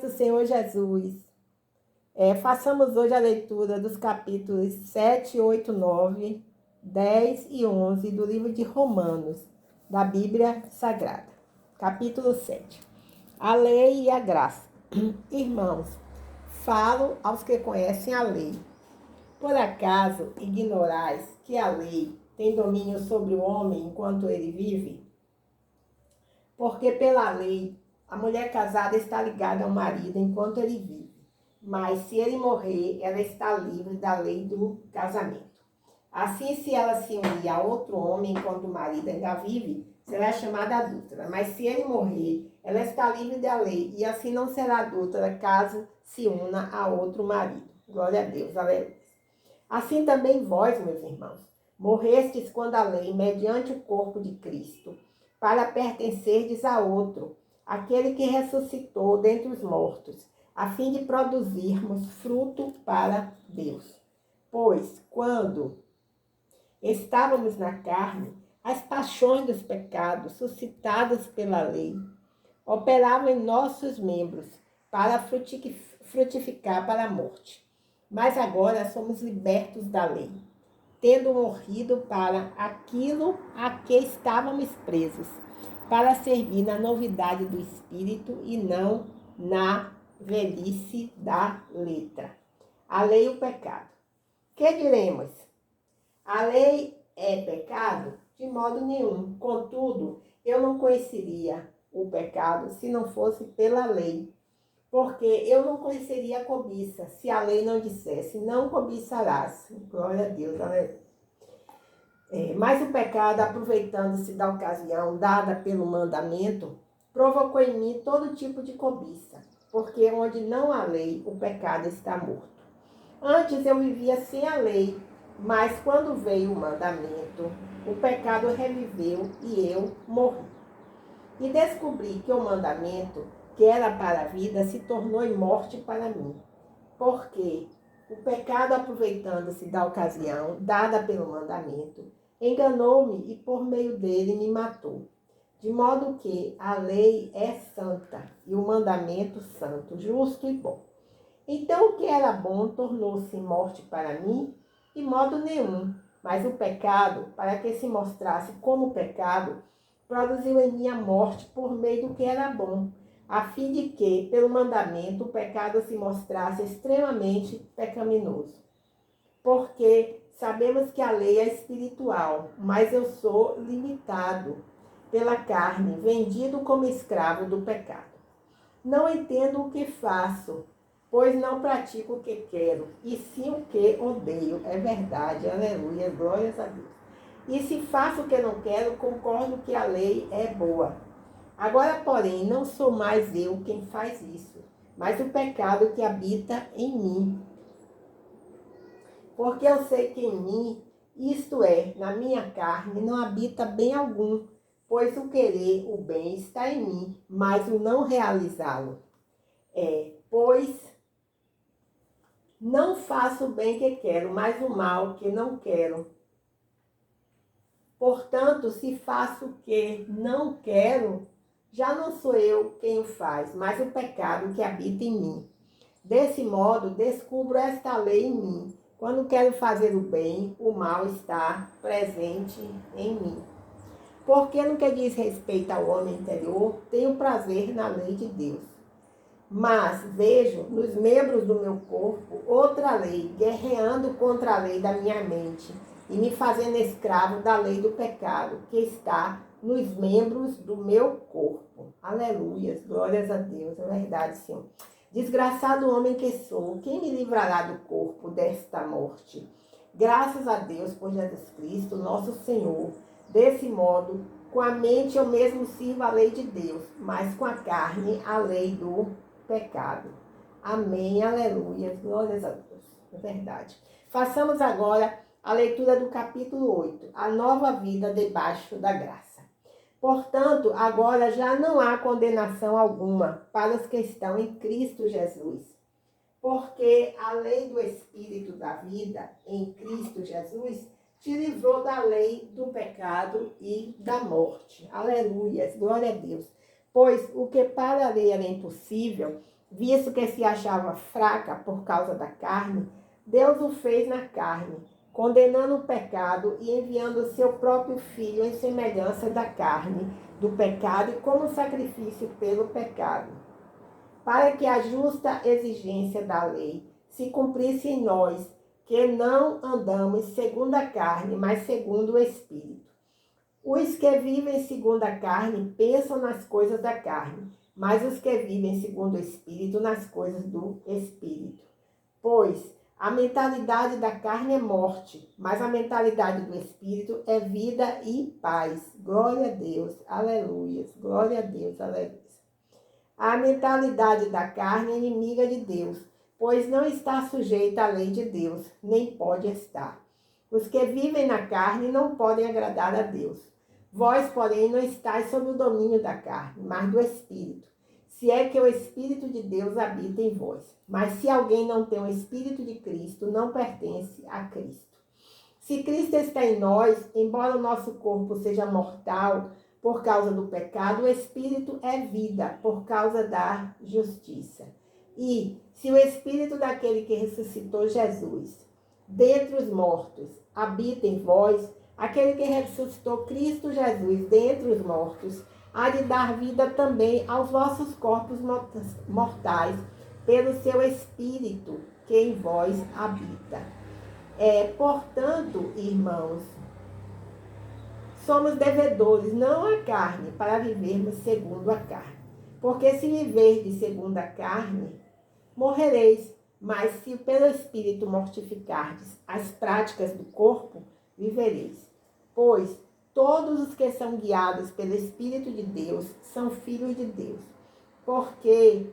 do Senhor Jesus. Façamos hoje a leitura dos capítulos 7, 8, 9, 10 e 11 do livro de Romanos, da Bíblia Sagrada. Capítulo 7. A lei e a graça. Irmãos, falo aos que conhecem a lei. Por acaso ignorais que a lei tem domínio sobre o homem enquanto ele vive? Porque pela lei, a mulher casada está ligada ao marido enquanto ele vive. Mas se ele morrer, ela está livre da lei do casamento. Assim, se ela se unir a outro homem enquanto o marido ainda vive, será chamada adúltera. Mas se ele morrer, ela está livre da lei, e assim não será adúltera caso se una a outro marido. Glória a Deus, aleluia. Assim também vós, meus irmãos, morrestes quando a lei, mediante o corpo de Cristo, para pertencerdes a outro, aquele que ressuscitou dentre os mortos, a fim de produzirmos fruto para Deus. Pois, quando estávamos na carne, as paixões dos pecados, suscitadas pela lei, operavam em nossos membros para frutificar para a morte. Mas agora somos libertos da lei, tendo morrido para aquilo a que estávamos presos, para servir na novidade do Espírito e não na velhice da letra. A lei e o pecado. Que diremos? A lei é pecado? De modo nenhum. Contudo, eu não conheceria o pecado se não fosse pela lei. Porque eu não conheceria a cobiça se a lei não dissesse, não cobiçarás. Glória a Deus, aleluia. Mas o pecado, aproveitando-se da ocasião dada pelo mandamento, provocou em mim todo tipo de cobiça, porque onde não há lei, o pecado está morto. Antes eu vivia sem a lei, mas quando veio o mandamento, o pecado reviveu e eu morri. E descobri que o mandamento, que era para a vida, se tornou em morte para mim, porque o pecado, aproveitando-se da ocasião dada pelo mandamento, enganou-me e por meio dele me matou. De modo que a lei é santa e o mandamento santo, justo e bom. Então o que era bom tornou-se morte para mim? De modo nenhum. Mas o pecado, para que se mostrasse como pecado, produziu em mim a morte por meio do que era bom, a fim de que, pelo mandamento, o pecado se mostrasse extremamente pecaminoso. Porque sabemos que a lei é espiritual, mas eu sou limitado pela carne, vendido como escravo do pecado. Não entendo o que faço, pois não pratico o que quero, e sim o que odeio. É verdade, aleluia, glórias a Deus. E se faço o que não quero, concordo que a lei é boa. Agora, porém, não sou mais eu quem faz isso, mas o pecado que habita em mim. Porque eu sei que em mim, isto é, na minha carne, não habita bem algum, pois o querer o bem está em mim, mas o não realizá-lo pois não faço o bem que quero, mas o mal que não quero. Portanto, se faço o que não quero, já não sou eu quem o faz, mas o pecado que habita em mim. Desse modo, descubro esta lei em mim. Quando quero fazer o bem, o mal está presente em mim. Porque no que diz respeito ao homem interior, tenho prazer na lei de Deus. Mas vejo nos membros do meu corpo outra lei, guerreando contra a lei da minha mente e me fazendo escravo da lei do pecado, que está nos membros do meu corpo. Aleluia, glórias a Deus, é verdade, Senhor. Desgraçado homem que sou, quem me livrará do corpo desta morte? Graças a Deus por Jesus Cristo, nosso Senhor. Desse modo, com a mente eu mesmo sirvo a lei de Deus, mas com a carne a lei do pecado. Amém, aleluia, glórias a Deus, é verdade. Façamos agora a leitura do capítulo 8, a nova vida debaixo da graça. Portanto, agora já não há condenação alguma para os que estão em Cristo Jesus. Porque a lei do Espírito da vida em Cristo Jesus te livrou da lei do pecado e da morte. Aleluia, glória a Deus. Pois o que para a lei era impossível, Visto que se achava fraca por causa da carne, Deus o fez na carne, condenando o pecado e enviando o seu próprio Filho em semelhança da carne, do pecado e como sacrifício pelo pecado, para que a justa exigência da lei se cumprisse em nós, que não andamos segundo a carne, mas segundo o Espírito. Os que vivem segundo a carne pensam nas coisas da carne, mas os que vivem segundo o Espírito nas coisas do Espírito. Pois a mentalidade da carne é morte, mas a mentalidade do Espírito é vida e paz. Glória a Deus, aleluia, glória a Deus, aleluia. A mentalidade da carne é inimiga de Deus, pois não está sujeita à lei de Deus, nem pode estar. Os que vivem na carne não podem agradar a Deus. Vós, porém, não estáis sob o domínio da carne, mas do Espírito, se é que o Espírito de Deus habita em vós. Mas se alguém não tem o Espírito de Cristo, não pertence a Cristo. Se Cristo está em nós, embora o nosso corpo seja mortal por causa do pecado, o Espírito é vida por causa da justiça. E se o Espírito daquele que ressuscitou Jesus dentre os mortos habita em vós, aquele que ressuscitou Cristo Jesus dentre os mortos há de dar vida também aos vossos corpos mortais, pelo seu Espírito que em vós habita. Portanto, irmãos, somos devedores, não à carne, para vivermos segundo a carne. Porque se viverdes segundo a carne, morrereis. Mas se pelo Espírito mortificardes as práticas do corpo, vivereis. Pois todos os que são guiados pelo Espírito de Deus são filhos de Deus. Porque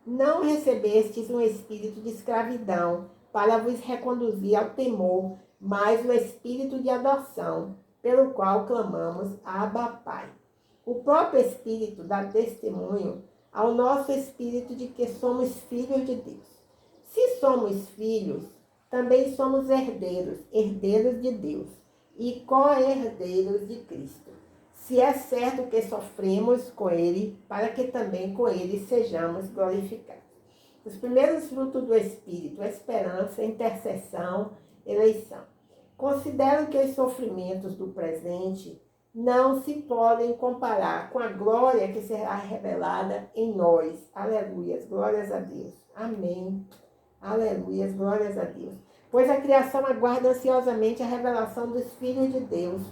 não recebestes um espírito de escravidão para vos reconduzir ao temor, mas o espírito de adoção, pelo qual clamamos, Abba, Pai. O próprio Espírito dá testemunho ao nosso espírito de que somos filhos de Deus. Se somos filhos, também somos herdeiros, herdeiros de Deus e co-herdeiros de Cristo. Se é certo que sofremos com Ele, para que também com Ele sejamos glorificados. Os primeiros frutos do Espírito, esperança, intercessão, eleição. Considero que os sofrimentos do presente não se podem comparar com a glória que será revelada em nós. Aleluias, glórias a Deus. Amém. Aleluias, glórias a Deus. Pois a criação aguarda ansiosamente a revelação dos filhos de Deus,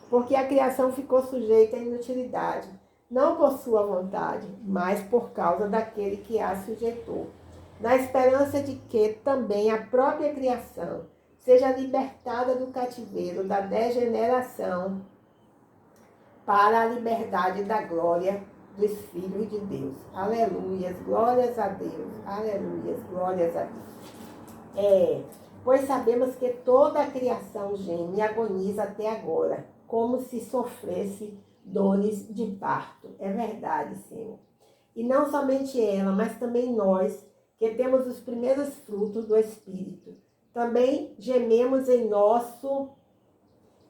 porque a criação ficou sujeita à inutilidade, não por sua vontade, mas por causa daquele que a sujeitou, na esperança de que também a própria criação seja libertada do cativeiro da degeneração para a liberdade da glória dos filhos de Deus. Aleluias, glórias a Deus. Aleluias, glórias a Deus. Pois sabemos que toda a criação geme e agoniza até agora, como se sofresse dores de parto. É verdade, Senhor. E não somente ela, mas também nós, que temos os primeiros frutos do Espírito. Também gememos em nosso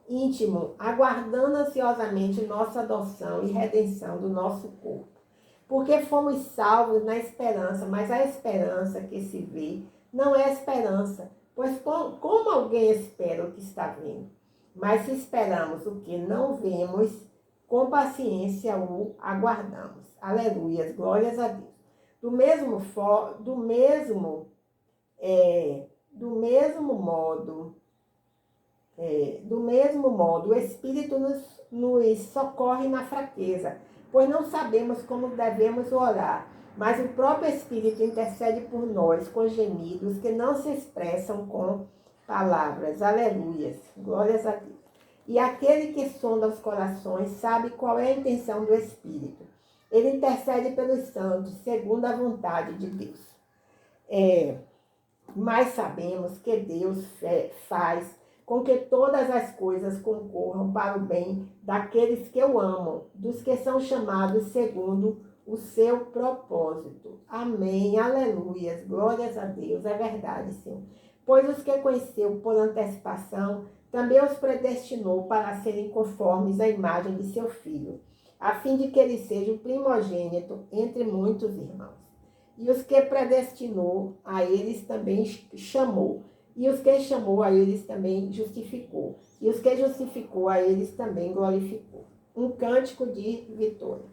íntimo, aguardando ansiosamente nossa adoção e redenção do nosso corpo. Porque fomos salvos na esperança, mas a esperança que se vê não é esperança, pois como alguém espera o que está vendo? Mas se esperamos o que não vemos, com paciência o aguardamos. Aleluias, glórias a Deus. Do mesmo modo, o Espírito nos socorre na fraqueza, pois não sabemos como devemos orar, mas o próprio Espírito intercede por nós com gemidos que não se expressam com palavras. Aleluias, glórias a Deus. E aquele que sonda os corações sabe qual é a intenção do Espírito. Ele intercede pelos santos, segundo a vontade de Deus. Mas sabemos que Deus faz com que todas as coisas concorram para o bem daqueles que o amam, dos que são chamados segundo o seu propósito. Amém, aleluias, glórias a Deus, é verdade, Senhor. Pois os que conheceu por antecipação, também os predestinou para serem conformes à imagem de seu Filho, a fim de que ele seja o primogênito entre muitos irmãos. E os que predestinou, a eles também chamou. E os que chamou, a eles também justificou. E os que justificou, a eles também glorificou. Um cântico de vitória.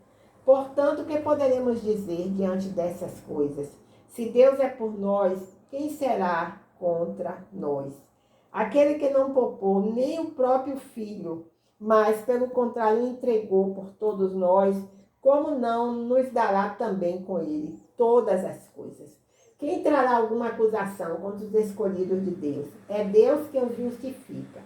Portanto, o que poderemos dizer diante dessas coisas? Se Deus é por nós, quem será contra nós? Aquele que não poupou nem o próprio Filho, mas, pelo contrário, entregou por todos nós, como não nos dará também com ele todas as coisas? Quem trará alguma acusação contra os escolhidos de Deus? É Deus que os justifica.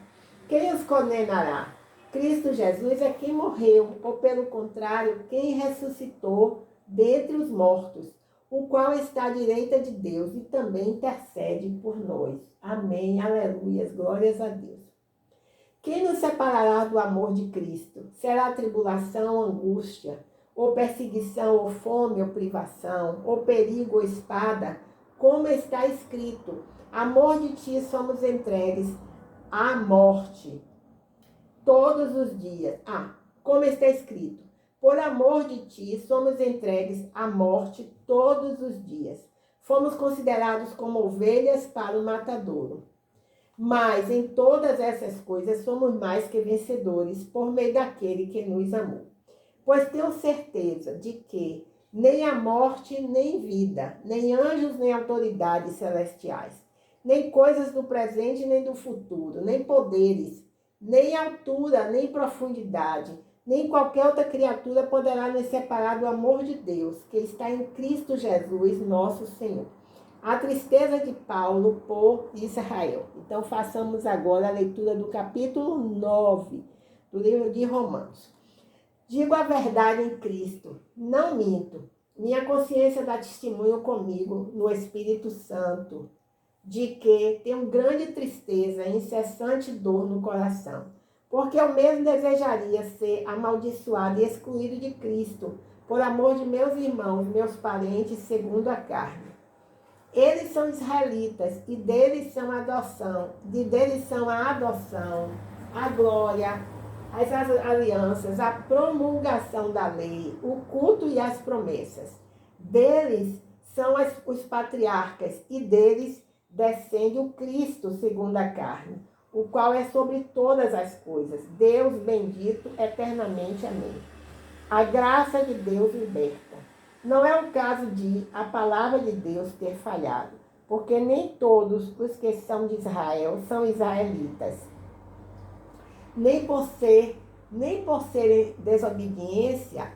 Quem os condenará? Cristo Jesus é quem morreu, ou pelo contrário, quem ressuscitou dentre os mortos, o qual está à direita de Deus e também intercede por nós. Amém, aleluias, glórias a Deus. Quem nos separará do amor de Cristo? Será tribulação, angústia, ou perseguição, ou fome, ou privação, ou perigo, ou espada? Como está escrito, amor de ti somos entregues à morte todos os dias. Como está escrito, por amor de ti somos entregues à morte todos os dias. Fomos considerados como ovelhas para o matadouro. Mas em todas essas coisas somos mais que vencedores por meio daquele que nos amou. Pois tenho certeza de que nem a morte, nem vida, nem anjos, nem autoridades celestiais, nem coisas do presente, nem do futuro, nem poderes, nem altura, nem profundidade, nem qualquer outra criatura poderá nos separar do amor de Deus, que está em Cristo Jesus, nosso Senhor. A tristeza de Paulo por Israel. Então, façamos agora a leitura do capítulo 9 do livro de Romanos. Digo a verdade em Cristo, não minto. Minha consciência dá testemunho comigo no Espírito Santo, de que tenho grande tristeza e incessante dor no coração, porque eu mesmo desejaria ser amaldiçoado e excluído de Cristo, por amor de meus irmãos, meus parentes, segundo a carne. Eles são israelitas e deles são a adoção, a glória, as alianças, a promulgação da lei, o culto e as promessas. Deles são os patriarcas e deles descende o Cristo segundo a carne, o qual é sobre todas as coisas. Deus bendito eternamente. Amém. A graça de Deus liberta. Não é o caso de a palavra de Deus ter falhado, porque nem todos os que são de Israel são israelitas. Nem por serem desobediência,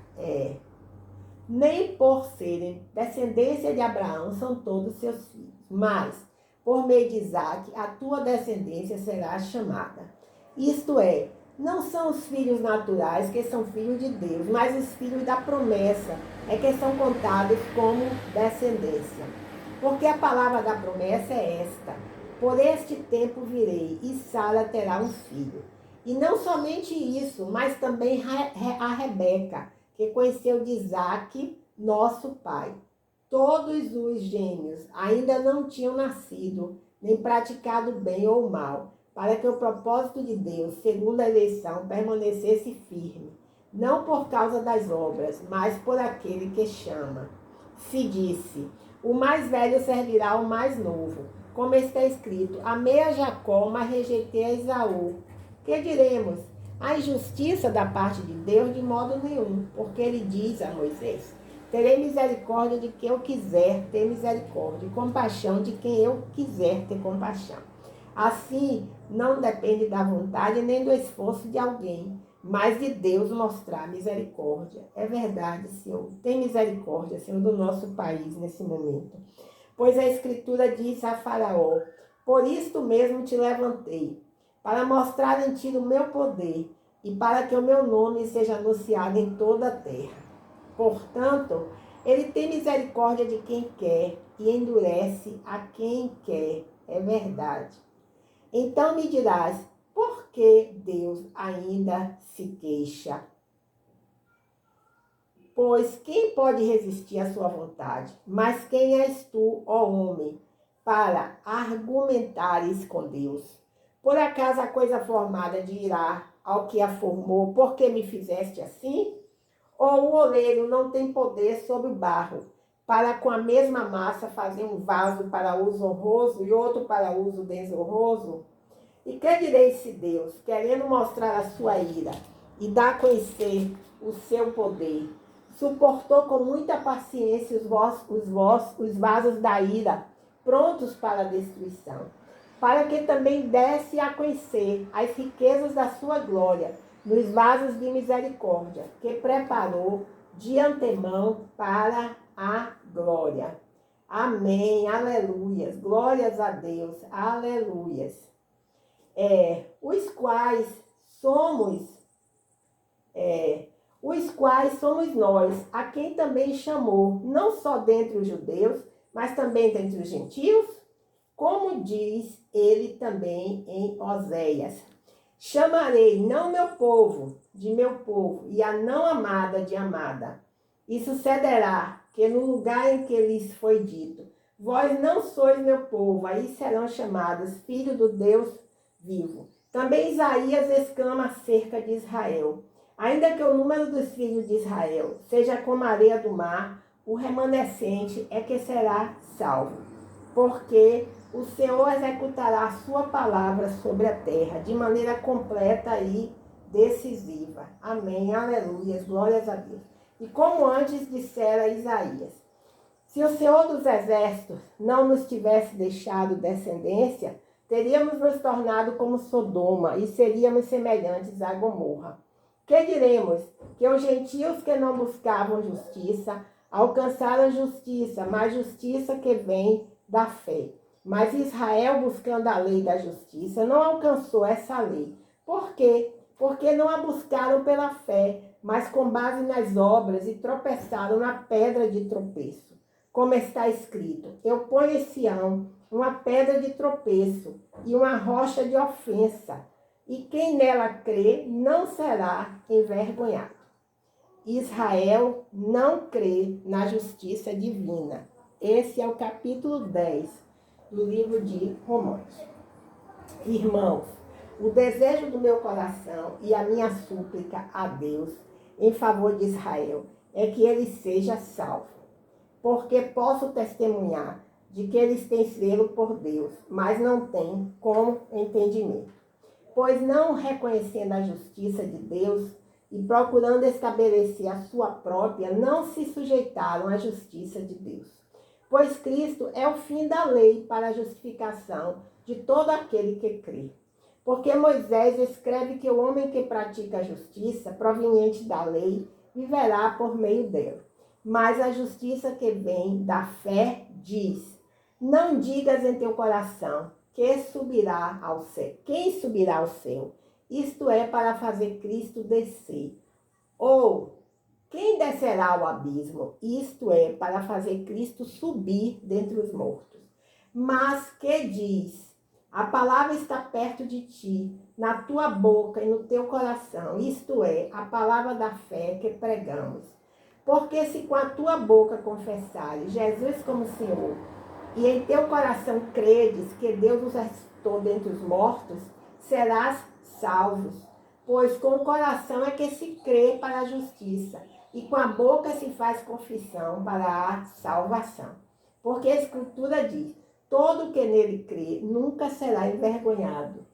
nem por serem descendência de Abraão são todos seus filhos. Mas, por meio de Isaque, a tua descendência será chamada. Isto é, não são os filhos naturais que são filhos de Deus, mas os filhos da promessa é que são contados como descendência. Porque a palavra da promessa é esta: por este tempo virei, e Sara terá um filho. E não somente isso, mas também a Rebeca, que conheceu de Isaque, nosso pai. Todos os gêmeos ainda não tinham nascido, nem praticado bem ou mal, para que o propósito de Deus, segundo a eleição, permanecesse firme, não por causa das obras, mas por aquele que chama. Se disse, o mais velho servirá ao mais novo, como está escrito, amei a Jacó, mas rejeitei a Esaú. Que diremos? A injustiça da parte de Deus de modo nenhum, porque ele diz a Moisés, terei misericórdia de quem eu quiser ter misericórdia, e compaixão de quem eu quiser ter compaixão. Assim, não depende da vontade nem do esforço de alguém, mas de Deus mostrar misericórdia. É verdade, Senhor. Tem misericórdia, Senhor, do nosso país nesse momento. Pois a Escritura diz a Faraó, por isto mesmo te levantei, para mostrar em ti o meu poder e para que o meu nome seja anunciado em toda a terra. Portanto, ele tem misericórdia de quem quer e endurece a quem quer. É verdade. Então me dirás, por que Deus ainda se queixa? Pois quem pode resistir à sua vontade? Mas quem és tu, ó homem, para argumentares com Deus? Por acaso a coisa formada dirá ao que a formou, por que me fizeste assim? Ou o oleiro não tem poder sobre o barro, para com a mesma massa fazer um vaso para uso honroso e outro para uso desonroso? E que direi se Deus, querendo mostrar a sua ira e dar a conhecer o seu poder, suportou com muita paciência os vasos da ira, prontos para a destruição, para que também desse a conhecer as riquezas da sua glória nos vasos de misericórdia, que preparou de antemão para a glória. Amém, aleluias, glórias a Deus, aleluias. Os quais somos nós, a quem também chamou, não só dentre os judeus, mas também dentre os gentios, como diz ele também em Oséias: chamarei não meu povo de meu povo, e a não amada de amada. E sucederá que no lugar em que lhes foi dito, vós não sois meu povo, aí serão chamados filhos do Deus vivo. Também Isaías exclama acerca de Israel: ainda que o número dos filhos de Israel seja como a areia do mar, o remanescente é que será salvo. Porque o Senhor executará a sua palavra sobre a terra, de maneira completa e decisiva. Amém, aleluia, glórias a Deus. E como antes dissera Isaías: se o Senhor dos Exércitos não nos tivesse deixado descendência, teríamos nos tornado como Sodoma e seríamos semelhantes a Gomorra. Que diremos? Que os gentios que não buscavam justiça alcançaram justiça, mas justiça que vem da fé. Mas Israel, buscando a lei da justiça, não alcançou essa lei. Por quê? Porque não a buscaram pela fé, mas com base nas obras, e tropeçaram na pedra de tropeço. Como está escrito: eu ponho em Sião uma pedra de tropeço e uma rocha de ofensa, e quem nela crê não será envergonhado. Israel não crê na justiça divina. Esse é o capítulo 10 do livro de Romanos. Irmãos, o desejo do meu coração e a minha súplica a Deus em favor de Israel é que ele seja salvo, porque posso testemunhar de que eles têm zelo por Deus, mas não têm como entendimento. Pois não reconhecendo a justiça de Deus e procurando estabelecer a sua própria, não se sujeitaram à justiça de Deus. Pois Cristo é o fim da lei para a justificação de todo aquele que crê. Porque Moisés escreve que o homem que pratica a justiça proveniente da lei viverá por meio dela. Mas a justiça que vem da fé diz: não digas em teu coração que subirá ao céu. Quem subirá ao céu? Isto é, para fazer Cristo descer. Ou quem descerá ao abismo? Isto é, para fazer Cristo subir dentre os mortos. Mas que diz: a palavra está perto de ti, na tua boca e no teu coração. Isto é, a palavra da fé que pregamos. Porque se com a tua boca confessares Jesus como Senhor, e em teu coração credes que Deus os ressuscitou dentre os mortos, serás salvo. Pois com o coração é que se crê para a justiça, e com a boca se faz confissão para a salvação. Porque a Escritura diz: todo que nele crê nunca será envergonhado.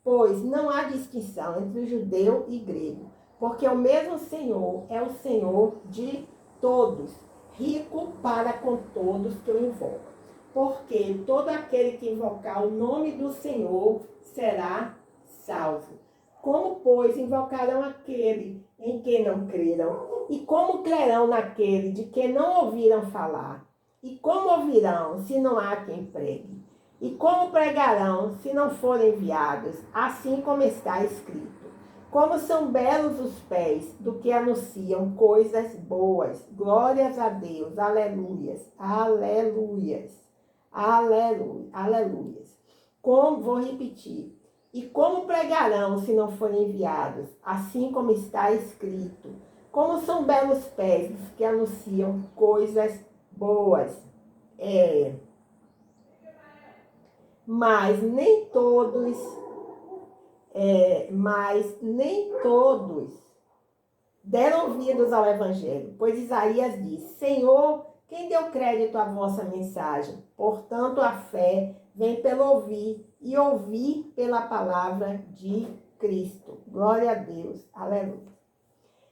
Pois não há distinção entre judeu e grego, porque o mesmo Senhor é o Senhor de todos, rico para com todos que o invocam. Porque todo aquele que invocar o nome do Senhor será salvo. Como, pois, invocarão aquele em quem não creram? E como crerão naquele de quem não ouviram falar? E como ouvirão, se não há quem pregue? E como pregarão, se não forem enviados? Assim como está escrito: como são belos os pés do que anunciam coisas boas. Glórias a Deus, aleluias, aleluias, aleluia, aleluias. Vou repetir. E como pregarão se não forem enviados? Assim como está escrito: como são belos pés dos que anunciam coisas boas. Mas nem todos deram ouvidos ao Evangelho, pois Isaías diz: Senhor, Quem deu crédito à vossa mensagem? Portanto, a fé vem pelo ouvir, e ouvir pela palavra de Cristo. Glória a Deus. Aleluia.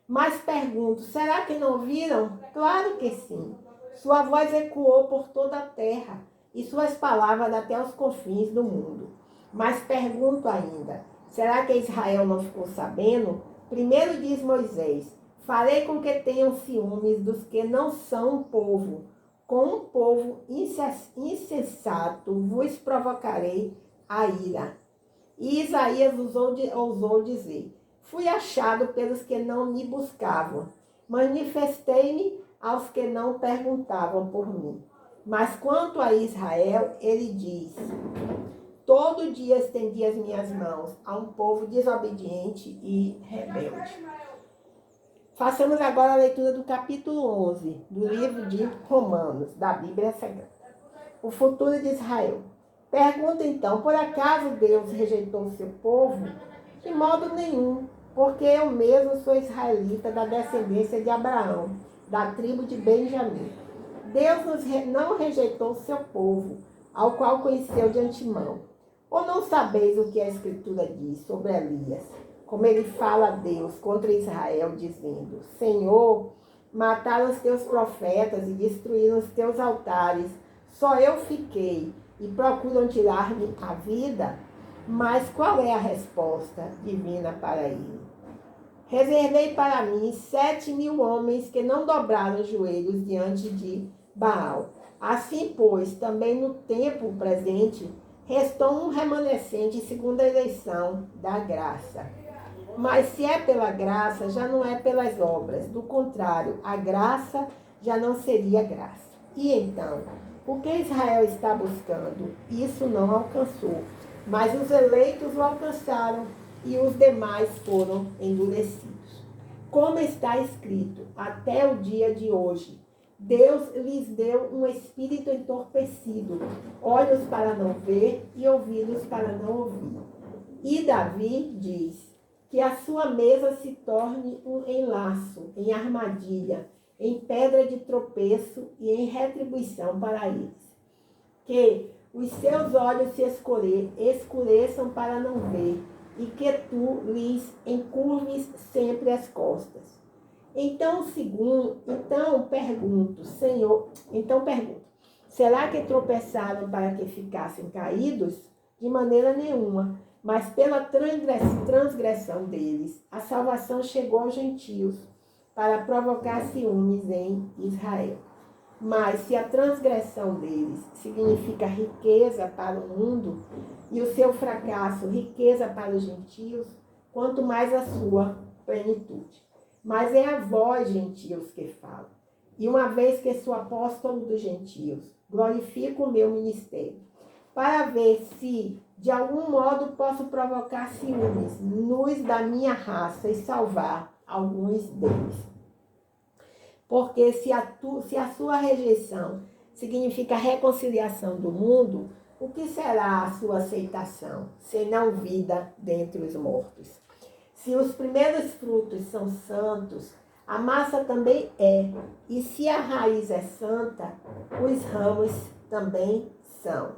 Mas pergunto, será que não ouviram? Claro que sim. Sua voz ecoou por toda a terra, e suas palavras até os confins do mundo. Mas pergunto ainda, será que Israel não ficou sabendo? Primeiro diz Moisés, farei com que tenham ciúmes dos que não são um povo. Com um povo insensato vos provocarei a ira. E Isaías ousou dizer, fui achado pelos que não me buscavam. Manifestei-me aos que não perguntavam por mim. Mas quanto a Israel, ele diz, todo dia estendi as minhas mãos a um povo desobediente e rebelde. Façamos agora a leitura do capítulo 11 do livro de Romanos, da Bíblia Sagrada. O futuro de Israel. Pergunta então, por acaso Deus rejeitou o seu povo? De modo nenhum, porque eu mesmo sou israelita da descendência de Abraão, da tribo de Benjamim. Deus não rejeitou o seu povo, ao qual conheceu de antemão. Ou não sabeis o que a Escritura diz sobre Elias? Como ele fala a Deus contra Israel, dizendo, Senhor, mataram os teus profetas e destruíram os teus altares. Só eu fiquei e procuram tirar-me a vida? Mas qual é a resposta divina para ele? Reservei para mim 7.000 homens que não dobraram os joelhos diante de Baal. Assim, pois, também no tempo presente, restou um remanescente segundo a eleição da graça. Mas se é pela graça, já não é pelas obras. Do contrário, a graça já não seria graça. E então, o que Israel está buscando? Isso não alcançou. Mas os eleitos o alcançaram e os demais foram endurecidos. Como está escrito, até o dia de hoje, Deus lhes deu um espírito entorpecido, olhos para não ver e ouvidos para não ouvir. E Davi diz que a sua mesa se torne um enlaço, em armadilha, em pedra de tropeço e em retribuição para eles. Que os seus olhos se escureçam para não ver, e que tu lhes encurves sempre as costas. Então pergunto, será que tropeçaram para que ficassem caídos? De maneira nenhuma, mas pela transgressão deles, a salvação chegou aos gentios, para provocar ciúmes em Israel. Mas se a transgressão deles significa riqueza para o mundo, e o seu fracasso riqueza para os gentios, quanto mais a sua plenitude. Mas é a vós, gentios, que falo. E uma vez que sou apóstolo dos gentios, glorifico o meu ministério, para ver se, de algum modo, posso provocar ciúmes nos da minha raça e salvar alguns deles. Porque se a sua rejeição significa a reconciliação do mundo, o que será a sua aceitação, senão vida dentre os mortos? Se os primeiros frutos são santos, a massa também é. E se a raiz é santa, os ramos também são.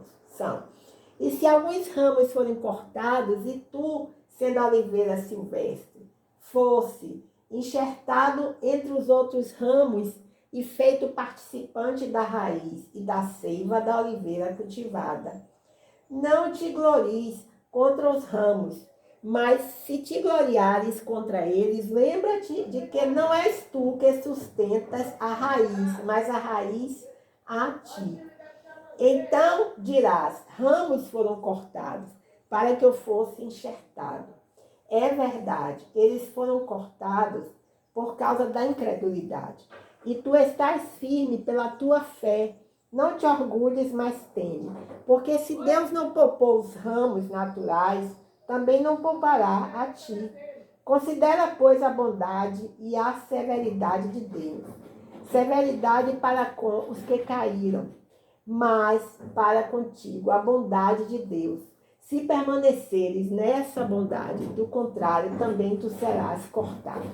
E se alguns ramos forem cortados, e tu, sendo a oliveira silvestre, fosse enxertado entre os outros ramos e feito participante da raiz e da seiva da oliveira cultivada. Não te glories contra os ramos, mas se te gloriares contra eles, lembra-te de que não és tu que sustentas a raiz, mas a raiz a ti. Então dirás, ramos foram cortados para que eu fosse enxertado. É verdade, eles foram cortados por causa da incredulidade. E tu estás firme pela tua fé. Não te orgulhes, mas teme. Porque se Deus não poupou os ramos naturais, também não poupará a ti. Considera, pois, a bondade e a severidade de Deus. Severidade para com os que caíram, mas para contigo a bondade de Deus. Se permaneceres nessa bondade, do contrário, também tu serás cortado.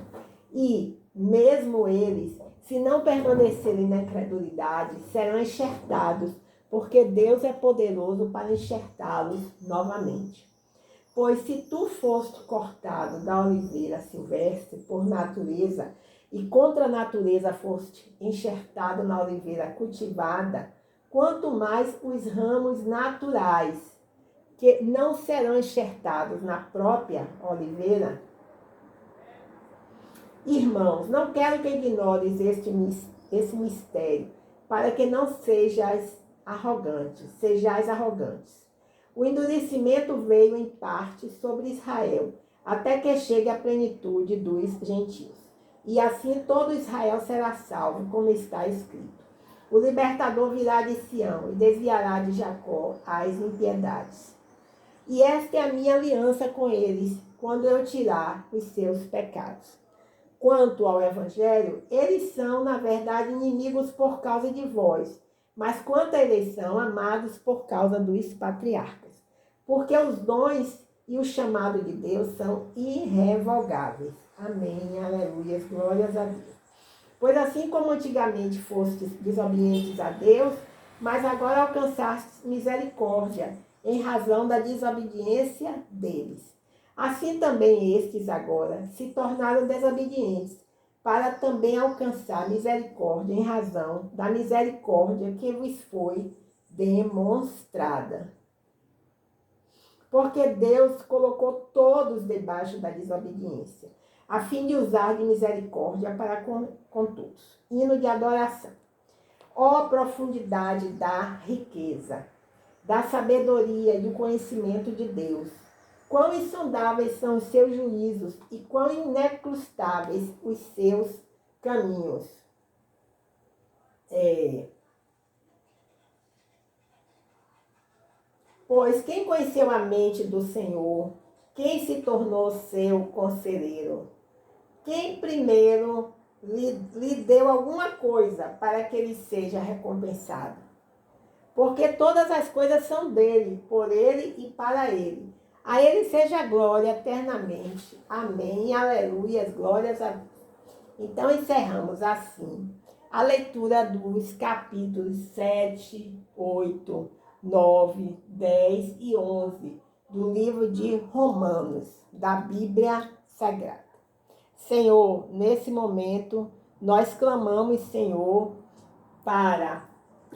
E Mesmo eles, se não permanecerem na incredulidade, serão enxertados, porque Deus é poderoso para enxertá-los novamente. Pois se tu foste cortado da oliveira silvestre por natureza, e contra a natureza foste enxertado na oliveira cultivada, quanto mais os ramos naturais, que não serão enxertados na própria oliveira. Irmãos, não quero que ignores esse mistério, para que não sejais arrogantes. O endurecimento veio em parte sobre Israel, até que chegue a plenitude dos gentios. E assim todo Israel será salvo, como está escrito. O libertador virá de Sião e desviará de Jacó as impiedades. E esta é a minha aliança com eles, quando eu tirar os seus pecados. Quanto ao Evangelho, eles são, na verdade, inimigos por causa de vós, mas quanto à eleição, amados por causa dos patriarcas. Porque os dons e o chamado de Deus são irrevogáveis. Amém, aleluia, glórias a Deus. Pois assim como antigamente fostes desobedientes a Deus, mas agora alcançastes misericórdia, em razão da desobediência deles. Assim também estes agora se tornaram desobedientes, para também alcançar misericórdia em razão da misericórdia que vos foi demonstrada. Porque Deus colocou todos debaixo da desobediência, a fim de usar de misericórdia para com todos. Hino de adoração. Ó profundidade da riqueza, da sabedoria e do conhecimento de Deus! Quão insondáveis são os seus juízos e quão inecrustáveis os seus caminhos. Pois quem conheceu a mente do Senhor? Quem se tornou seu conselheiro? Quem primeiro lhe deu alguma coisa para que ele seja recompensado? Porque todas as coisas são dele, por ele e para ele. A ele seja a glória eternamente. Amém. Aleluia. Glórias a Deus. Então encerramos assim a leitura dos capítulos 7, 8, 9, 10 e 11 do livro de Romanos, da Bíblia Sagrada. Senhor, nesse momento, nós clamamos, Senhor, para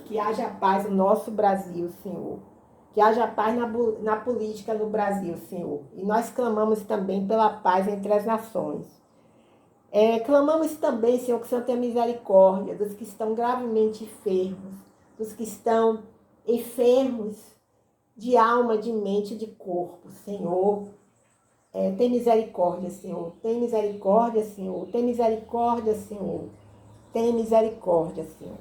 que haja paz no nosso Brasil, Senhor. Que haja paz na política no Brasil, Senhor. E nós clamamos também pela paz entre as nações. Clamamos também, Senhor, que o Senhor tenha misericórdia dos que estão gravemente enfermos, dos que estão enfermos de alma, de mente e de corpo, Senhor. Tem misericórdia, Senhor. Tem misericórdia, Senhor. Tem misericórdia, Senhor. Tem misericórdia, Senhor.